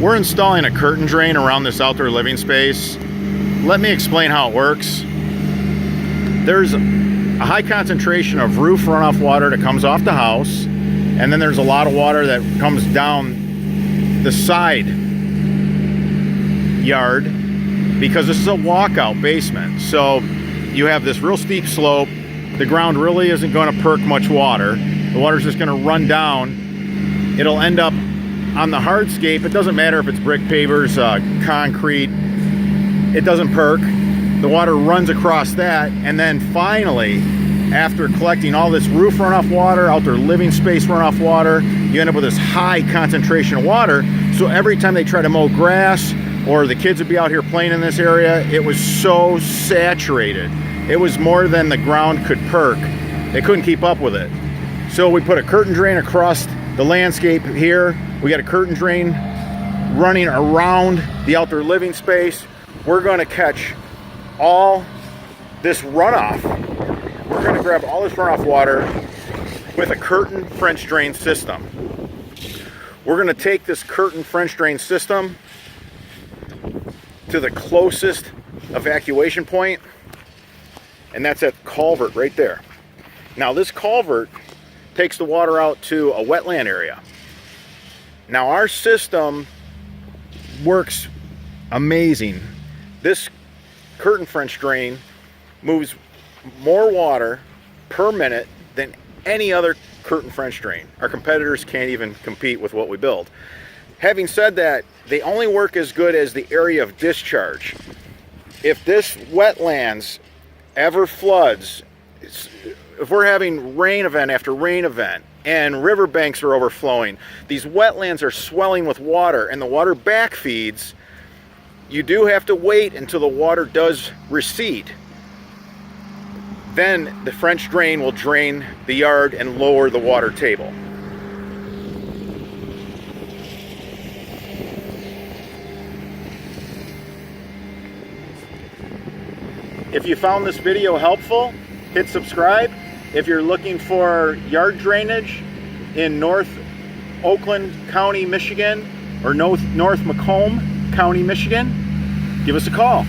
We're installing a curtain drain around this outdoor living space. Let me explain how it works. There's a high concentration of roof runoff water that comes off the house, and then there's a lot of water that comes down the side yard because this is a walkout basement. So you have this real steep slope. The ground really isn't going to perk much water. The water's just going to run down. It'll end up on the hardscape. It doesn't matter if it's brick pavers, concrete. It doesn't perk. The water runs across that, and then finally, after collecting all this roof runoff water, outdoor living space runoff water, you end up with this high concentration of water. So every time they try to mow grass, or the kids would be out here playing in this area, it was so saturated. It was more than the ground could perk. They couldn't keep up with it. So we put a curtain drain across the landscape here. We got a curtain drain running around the outdoor living space. We're going to catch all this runoff. We're going to grab all this runoff water with a curtain French drain system. We're going to take this curtain French drain system to the closest evacuation point, and that's at culvert right there. Now this culvert takes the water out to a wetland area. Now our system works amazing. This curtain French drain moves more water per minute than any other curtain French drain. Our competitors can't even compete with what we build. Having said that, they only work as good as the area of discharge. If this wetlands ever floods, if we're having rain event after rain event and riverbanks are overflowing, these wetlands are swelling with water and the water backfeeds, you do have to wait until the water does recede. Then the French drain will drain the yard and lower the water table. If you found this video helpful, hit subscribe. If you're looking for yard drainage in North Oakland County, Michigan, or North Macomb County, Michigan, give us a call.